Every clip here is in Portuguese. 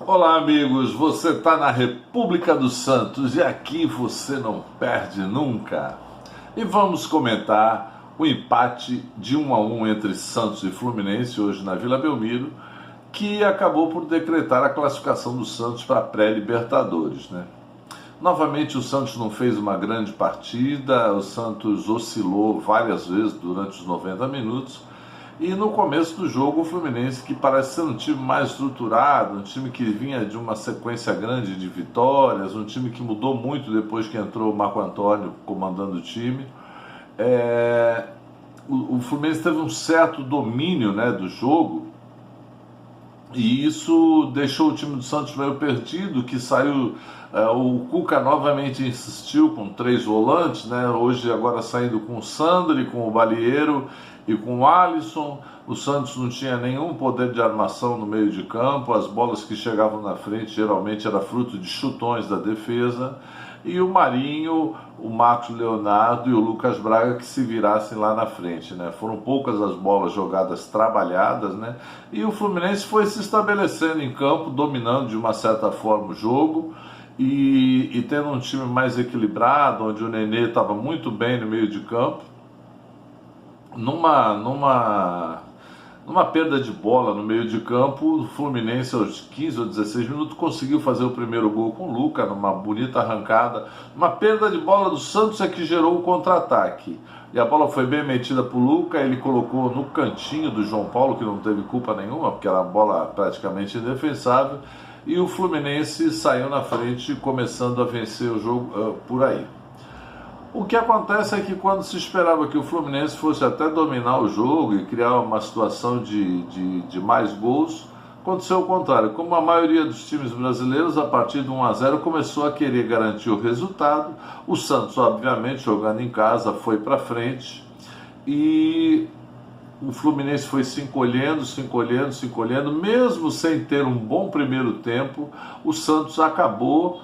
Olá, amigos. Você está na República dos Santos e aqui você não perde nunca. E vamos comentar o empate de 1-1 entre Santos e Fluminense hoje na Vila Belmiro, que acabou por decretar a classificação do Santos para a pré-Libertadores, né? Novamente o Santos não fez uma grande partida, o Santos oscilou várias vezes durante os 90 minutos. E no começo do jogo, o Fluminense, que parece ser um time mais estruturado, um time que vinha de uma sequência grande de vitórias, um time que mudou muito depois que entrou o Marco Antônio comandando o time, o Fluminense teve um certo domínio, né, do jogo, e isso deixou o time do Santos meio perdido, que saiu. O Cuca novamente insistiu com 3 volantes, né? Hoje agora saindo com o Sandri, com o Balieiro e com o Alisson. O Santos não tinha nenhum poder de armação no meio de campo, as bolas que chegavam na frente geralmente era fruto de chutões da defesa. E o Marinho, o Marcos Leonardo e o Lucas Braga que se virassem lá na frente, né? Foram poucas as bolas jogadas trabalhadas, né? E o Fluminense foi se estabelecendo em campo, dominando de uma certa forma o jogo e tendo um time mais equilibrado, onde o Nenê estava muito bem no meio de campo. Numa perda de bola no meio de campo, o Fluminense aos 15 ou 16 minutos conseguiu fazer o primeiro gol com o Luca, numa bonita arrancada. Uma perda de bola do Santos é que gerou o contra-ataque. E a bola foi bem metida para o Luca, ele colocou no cantinho do João Paulo, que não teve culpa nenhuma, porque era uma bola praticamente indefensável. E o Fluminense saiu na frente, começando a vencer o jogo por aí. O que acontece é que quando se esperava que o Fluminense fosse até dominar o jogo e criar uma situação de mais gols, aconteceu o contrário. Como a maioria dos times brasileiros, a partir do 1-0 começou a querer garantir o resultado. O Santos, obviamente, jogando em casa, foi para frente e o Fluminense foi se encolhendo, mesmo sem ter um bom primeiro tempo. O Santos acabou,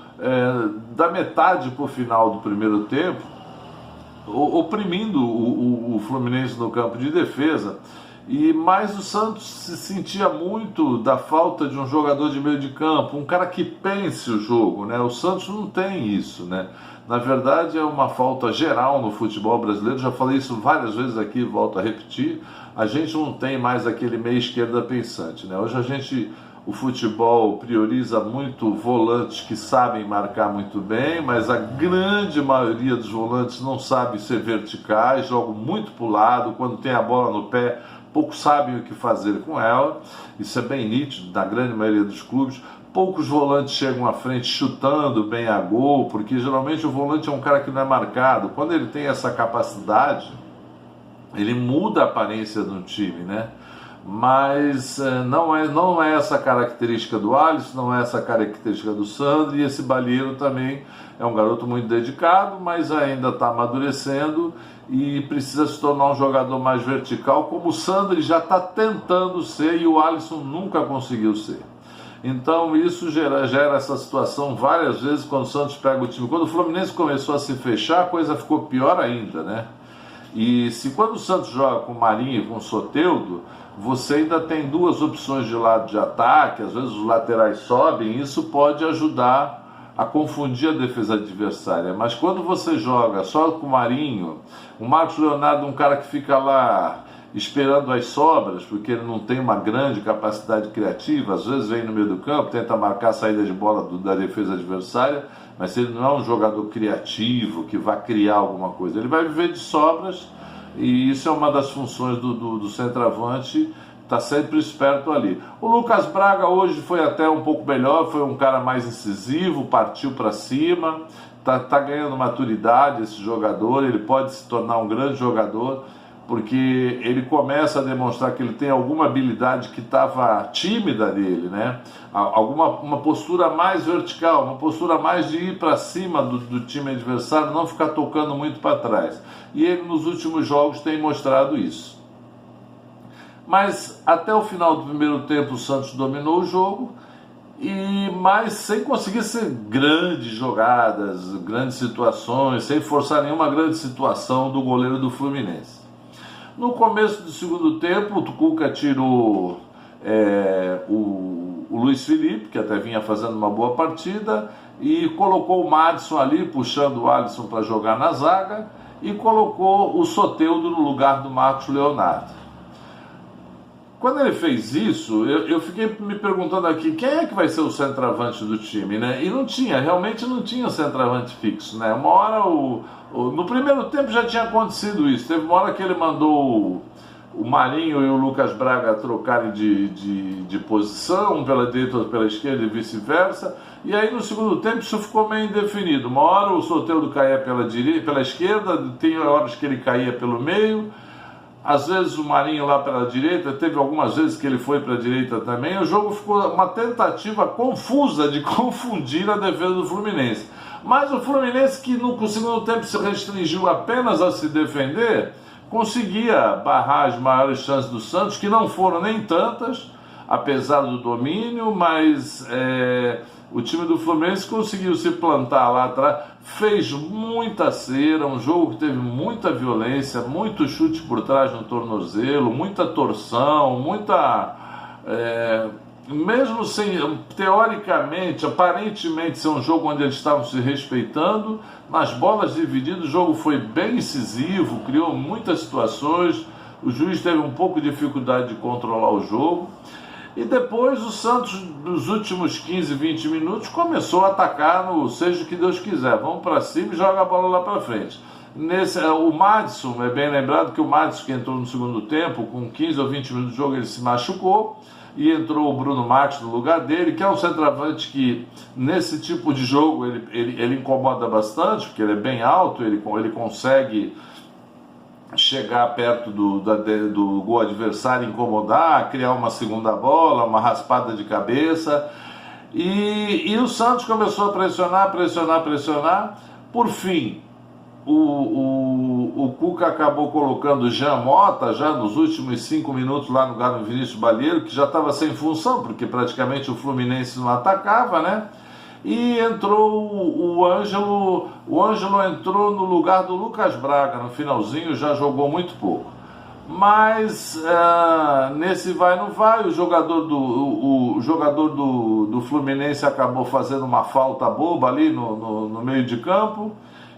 da metade para o final do primeiro tempo, oprimindo o Fluminense no campo de defesa, mas o Santos se sentia muito da falta de um jogador de meio de campo, um cara que pense o jogo, né? O Santos não tem isso, né? Na verdade é uma falta geral no futebol brasileiro, já falei isso várias vezes aqui, volto a repetir, a gente não tem mais aquele meia esquerda pensante, né? Hoje o futebol prioriza muito volantes que sabem marcar muito bem, mas a grande maioria dos volantes não sabe ser verticais, jogam muito para o lado, quando tem a bola no pé, poucos sabem o que fazer com ela. Isso é bem nítido na grande maioria dos clubes. Poucos volantes chegam à frente chutando bem a gol, porque geralmente o volante é um cara que não é marcado. Quando ele tem essa capacidade, ele muda a aparência do time, né? Mas não é essa característica do Alisson, não é essa característica do Sandro, e esse Balieiro também é um garoto muito dedicado, mas ainda está amadurecendo e precisa se tornar um jogador mais vertical, como o Sandro já está tentando ser e o Alisson nunca conseguiu ser. Então isso gera essa situação várias vezes quando o Santos pega o time. Quando o Fluminense começou a se fechar, a coisa ficou pior ainda, né? E se quando o Santos joga com o Marinho e com o Soteldo, você ainda tem 2 opções de lado de ataque, às vezes os laterais sobem, isso pode ajudar a confundir a defesa adversária. Mas quando você joga só com o Marinho, o Marcos Leonardo, um cara que fica lá esperando as sobras, porque ele não tem uma grande capacidade criativa, às vezes vem no meio do campo, tenta marcar a saída de bola da defesa adversária, mas ele não é um jogador criativo, que vai criar alguma coisa. Ele vai viver de sobras, e isso é uma das funções do centroavante, está sempre esperto ali. O Lucas Braga hoje foi até um pouco melhor, foi um cara mais incisivo, partiu para cima, tá ganhando maturidade esse jogador, ele pode se tornar um grande jogador, porque ele começa a demonstrar que ele tem alguma habilidade que estava tímida dele, né? Uma postura mais vertical, uma postura mais de ir para cima do time adversário, não ficar tocando muito para trás. E ele nos últimos jogos tem mostrado isso. Mas até o final do primeiro tempo o Santos dominou o jogo, mas sem conseguir ser grandes jogadas, grandes situações, sem forçar nenhuma grande situação do goleiro do Fluminense. No começo do segundo tempo, o Cuca tirou o Luiz Felipe, que até vinha fazendo uma boa partida, e colocou o Madison ali, puxando o Alisson para jogar na zaga, e colocou o Soteldo no lugar do Marcos Leonardo. Quando ele fez isso, eu fiquei me perguntando aqui, quem é que vai ser o centroavante do time, né? E realmente não tinha centroavante fixo, né? Uma hora, no primeiro tempo já tinha acontecido isso, teve uma hora que ele mandou o Marinho e o Lucas Braga trocarem de posição, um pela direita, outro pela esquerda e vice-versa, e aí no segundo tempo isso ficou meio indefinido. Uma hora o Soteldo caía pela esquerda, tem horas que ele caía pelo meio, às vezes o Marinho lá pela direita, teve algumas vezes que ele foi para a direita também. O jogo ficou uma tentativa confusa de confundir a defesa do Fluminense. Mas o Fluminense, que no segundo tempo se restringiu apenas a se defender, conseguia barrar as maiores chances do Santos, que não foram nem tantas, apesar do domínio, mas o time do Fluminense conseguiu se plantar lá atrás, fez muita cera, um jogo que teve muita violência, muito chute por trás no tornozelo, muita torção, mesmo sem, teoricamente, aparentemente ser um jogo onde eles estavam se respeitando, nas bolas divididas o jogo foi bem incisivo, criou muitas situações, o juiz teve um pouco de dificuldade de controlar o jogo. E depois o Santos, nos últimos 15, 20 minutos, começou a atacar no seja o que Deus quiser. Vamos para cima e joga a bola lá para frente. O Madison, é bem lembrado que o Madison, que entrou no segundo tempo, com 15 ou 20 minutos de jogo, ele se machucou. E entrou o Bruno Marques no lugar dele, que é um centroavante que, nesse tipo de jogo, ele incomoda bastante, porque ele é bem alto, ele consegue chegar perto do gol adversário, incomodar, criar uma segunda bola, uma raspada de cabeça, e o Santos começou a pressionar, por fim o Cuca acabou colocando o Jean Mota já nos últimos 5 minutos lá no lugar do Vinícius Balieiro, que já estava sem função, porque praticamente o Fluminense não atacava, né? E entrou o Ângelo entrou no lugar do Lucas Braga no finalzinho, já jogou muito pouco. Mas nesse vai não vai, o jogador do Fluminense acabou fazendo uma falta boba ali no meio de campo,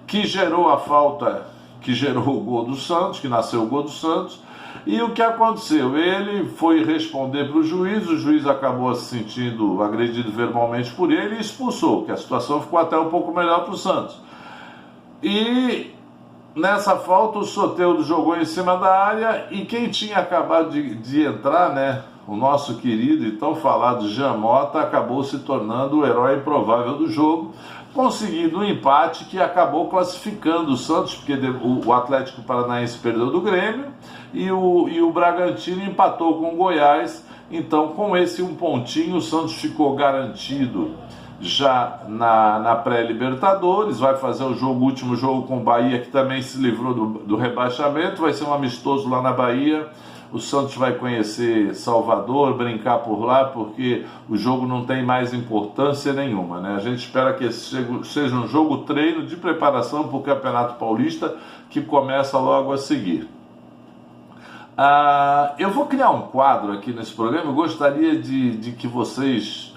que gerou a falta, que gerou o gol do Santos, que nasceu o gol do Santos. E o que aconteceu? Ele foi responder para o juiz acabou se sentindo agredido verbalmente por ele e expulsou, que a situação ficou até um pouco melhor para o Santos. E nessa falta o Soteldo jogou em cima da área e quem tinha acabado de entrar, né, o nosso querido e tão falado Jean Mota, acabou se tornando o herói improvável do jogo, conseguindo um empate que acabou classificando o Santos, porque o Atlético Paranaense perdeu do Grêmio e o Bragantino empatou com o Goiás. Então, com esse um pontinho, o Santos ficou garantido já na pré-Libertadores, vai fazer o último jogo com o Bahia, que também se livrou do rebaixamento, vai ser um amistoso lá na Bahia. O Santos vai conhecer Salvador, brincar por lá, porque o jogo não tem mais importância nenhuma, né? A gente espera que esse seja um jogo treino de preparação para o Campeonato Paulista, que começa logo a seguir. Eu vou criar um quadro aqui nesse programa, eu gostaria de que vocês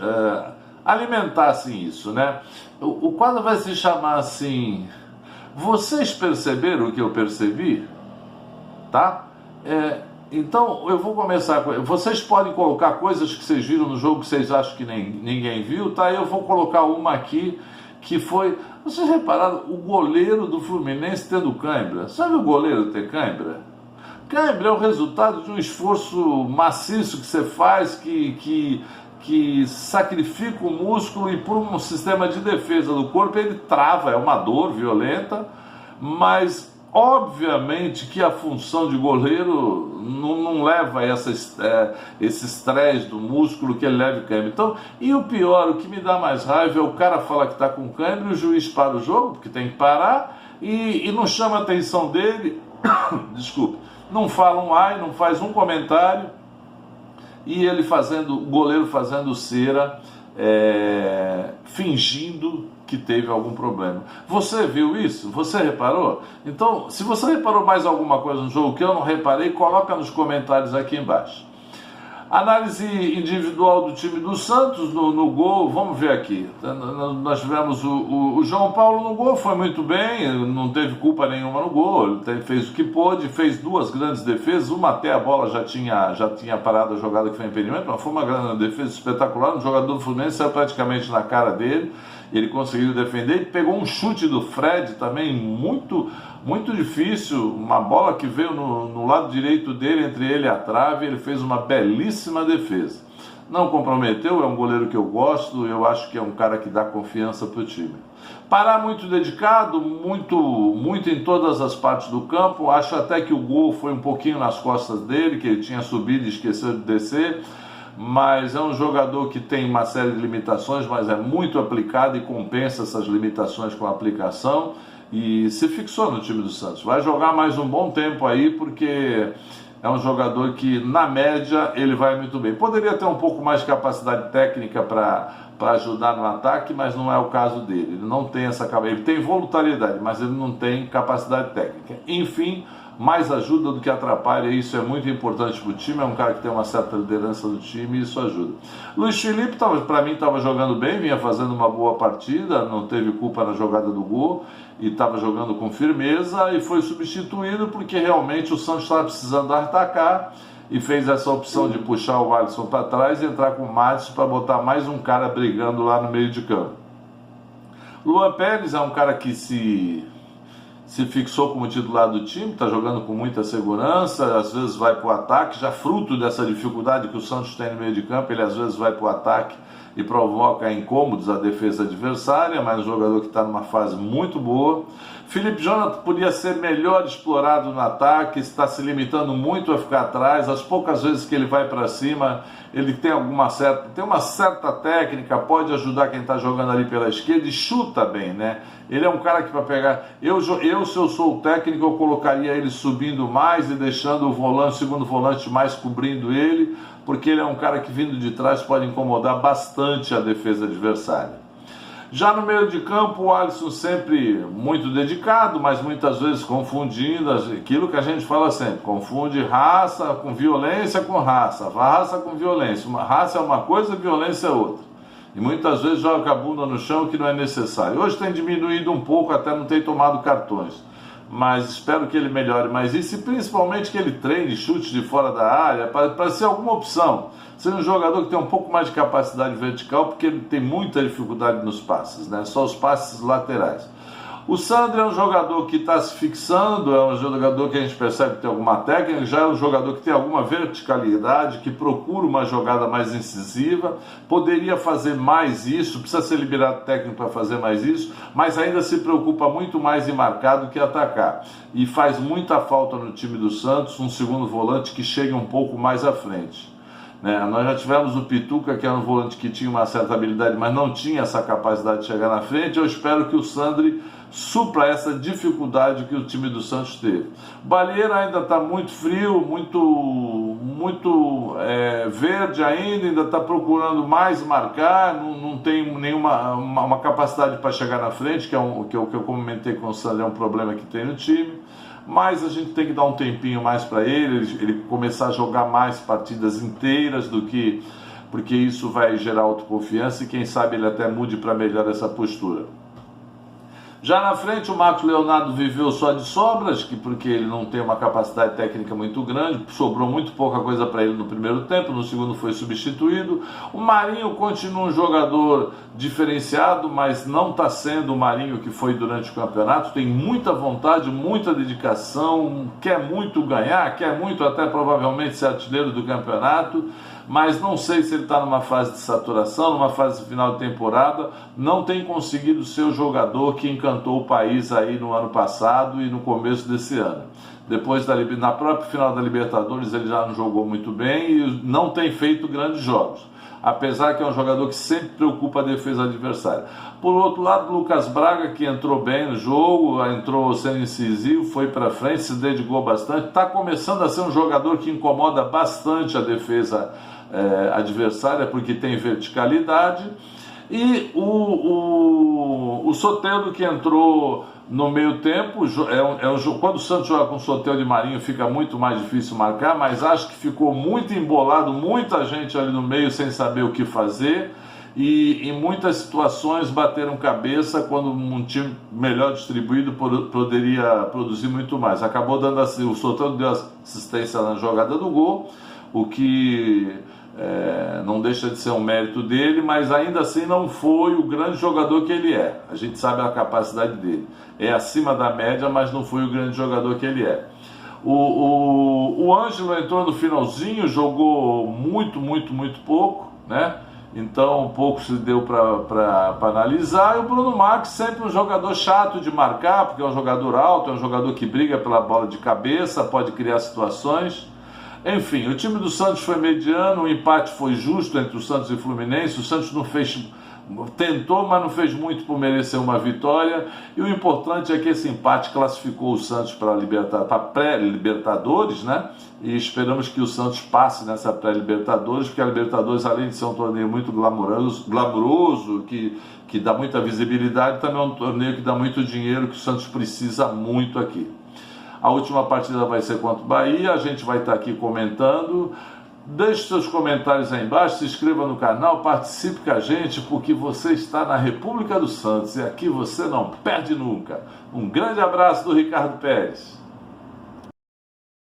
alimentassem isso, né? O quadro vai se chamar assim: vocês perceberam o que eu percebi? Tá? Então eu vou começar com... Vocês podem colocar coisas que vocês viram no jogo que vocês acham que ninguém viu, tá? Eu vou colocar uma aqui que foi... Vocês repararam o goleiro do Fluminense tendo cãibra? Sabe o goleiro ter cãibra? Cãibra é o resultado de um esforço maciço que você faz, que sacrifica o músculo e por um sistema de defesa do corpo ele trava, é uma dor violenta, mas obviamente que a função de goleiro não leva esse estresse do músculo que ele leva cãibra. Então, e o pior, o que me dá mais raiva é o cara falar que está com cãibra e o juiz para o jogo, porque tem que parar, e não chama a atenção dele, desculpa, não fala um ai, não faz um comentário, e o goleiro fazendo cera, fingindo que teve algum problema. Você viu isso? Você reparou? Então, se você reparou mais alguma coisa no jogo que eu não reparei, coloca nos comentários aqui embaixo. Análise individual do time do Santos no gol, vamos ver aqui. Nós tivemos o João Paulo no gol, foi muito bem, não teve culpa nenhuma no gol, ele fez o que pôde, fez duas grandes defesas, uma até a bola já tinha parado a jogada que foi impedimento, mas foi uma grande defesa espetacular, um jogador do Fluminense saiu praticamente na cara dele, ele conseguiu defender, ele pegou um chute do Fred também muito difícil, uma bola que veio no lado direito dele, entre ele e a trave, ele fez uma belíssima defesa. Não comprometeu, é um goleiro que eu gosto, eu acho que é um cara que dá confiança para o time. Pará muito dedicado, muito em todas as partes do campo, acho até que o gol foi um pouquinho nas costas dele, que ele tinha subido e esqueceu de descer, mas é um jogador que tem uma série de limitações, mas é muito aplicado e compensa essas limitações com a aplicação e se fixou no time do Santos. Vai jogar mais um bom tempo aí, porque é um jogador que, na média, ele vai muito bem. Poderia ter um pouco mais de capacidade técnica para ajudar no ataque, mas não é o caso dele. Ele não tem essa capacidade. Ele tem voluntariedade, mas ele não tem capacidade técnica. Enfim, mais ajuda do que atrapalha, isso é muito importante para o time, é um cara que tem uma certa liderança do time e isso ajuda. Luiz Felipe, para mim, estava jogando bem, vinha fazendo uma boa partida, não teve culpa na jogada do gol e estava jogando com firmeza e foi substituído porque realmente o Santos estava precisando atacar e fez essa opção de puxar o Alisson para trás e entrar com o Madison para botar mais um cara brigando lá no meio de campo. Luan Pérez é um cara que se fixou como titular do time, está jogando com muita segurança, às vezes vai para o ataque, já fruto dessa dificuldade que o Santos tem no meio de campo, ele às vezes vai para o ataque e provoca incômodos à defesa adversária, mas um jogador que está numa fase muito boa. Felipe Jonathan podia ser melhor explorado no ataque, está se limitando muito a ficar atrás, as poucas vezes que ele vai para cima, ele tem uma certa técnica, pode ajudar quem está jogando ali pela esquerda e chuta bem, né? Ele é um cara que para pegar... se eu sou o técnico, eu colocaria ele subindo mais e deixando o segundo volante mais cobrindo ele, porque ele é um cara que vindo de trás pode incomodar bastante a defesa adversária. Já no meio de campo, o Alisson sempre muito dedicado, mas muitas vezes confundindo aquilo que a gente fala sempre, confunde raça com violência com raça com violência. Raça é uma coisa, violência é outra. E muitas vezes joga a bunda no chão que não é necessário. Hoje tem diminuído um pouco, até não tem tomado cartões. Mas espero que ele melhore mais isso e principalmente que ele treine chutes de fora da área para ser alguma opção. Ser um jogador que tem um pouco mais de capacidade vertical, porque ele tem muita dificuldade nos passes, né? Só os passes laterais. O Sandro é um jogador que está se fixando, é um jogador que a gente percebe que tem alguma técnica, já é um jogador que tem alguma verticalidade, que procura uma jogada mais incisiva, poderia fazer mais isso, precisa ser liberado técnico para fazer mais isso, mas ainda se preocupa muito mais em marcar do que atacar. E faz muita falta no time do Santos um segundo volante que chegue um pouco mais à frente. Nós já tivemos o Pituca, que era um volante que tinha uma certa habilidade, mas não tinha essa capacidade de chegar na frente. Eu espero que o Sandri supra essa dificuldade que o time do Santos teve. O Balieira ainda está muito frio, muito verde ainda está procurando mais marcar, não tem nenhuma uma capacidade para chegar na frente, que é o que eu comentei com o Sandri, é um problema que tem no time. Mas a gente tem que dar um tempinho mais para ele começar a jogar mais partidas inteiras porque isso vai gerar autoconfiança e quem sabe ele até mude para melhor essa postura. Já na frente, o Marcos Leonardo viveu só de sobras, porque ele não tem uma capacidade técnica muito grande, sobrou muito pouca coisa para ele no primeiro tempo, no segundo foi substituído. O Marinho continua um jogador diferenciado, mas não está sendo o Marinho que foi durante o campeonato, tem muita vontade, muita dedicação, quer muito ganhar, quer muito até provavelmente ser artilheiro do campeonato, mas não sei se ele está numa fase de saturação, numa fase de final de temporada, não tem conseguido ser o jogador que encantou o país aí no ano passado e no começo desse ano. Depois, na própria final da Libertadores, ele já não jogou muito bem e não tem feito grandes jogos, apesar que é um jogador que sempre preocupa a defesa adversária. Por outro lado, Lucas Braga, que entrou bem no jogo, entrou sendo incisivo, foi para frente, se dedicou bastante, está começando a ser um jogador que incomoda bastante a defesa adversária, porque tem verticalidade. E o Soteldo, que entrou no meio tempo, é um jogo. Quando o Santos joga com o Soteldo e Marinho fica muito mais difícil marcar, mas acho que ficou muito embolado, muita gente ali no meio sem saber o que fazer, e em muitas situações bateram cabeça quando um time melhor distribuído poderia produzir muito mais. Acabou dando assim, o Soteldo deu assistência na jogada do gol, o que não deixa de ser um mérito dele, mas ainda assim não foi o grande jogador que ele é. A gente sabe a capacidade dele. É acima da média, mas não foi o grande jogador que ele é. O Ângelo entrou no finalzinho, jogou muito pouco, né? Então pouco se deu para analisar. E o Bruno Marques, sempre um jogador chato de marcar, porque é um jogador alto, é um jogador que briga pela bola de cabeça, pode criar situações. Enfim, o time do Santos foi mediano, o empate foi justo entre o Santos e o Fluminense. O Santos não fez, tentou, mas não fez muito por merecer uma vitória. E o importante é que esse empate classificou o Santos para a pré-Libertadores, né? E esperamos que o Santos passe nessa pré-Libertadores, porque a Libertadores, além de ser um torneio muito glamouroso, que dá muita visibilidade, também é um torneio que dá muito dinheiro, que o Santos precisa muito aqui. A última partida vai ser contra o Bahia, a gente vai estar aqui comentando. Deixe seus comentários aí embaixo, se inscreva no canal, participe com a gente, porque você está na República do Santos e aqui você não perde nunca. Um grande abraço do Ricardo Pérez.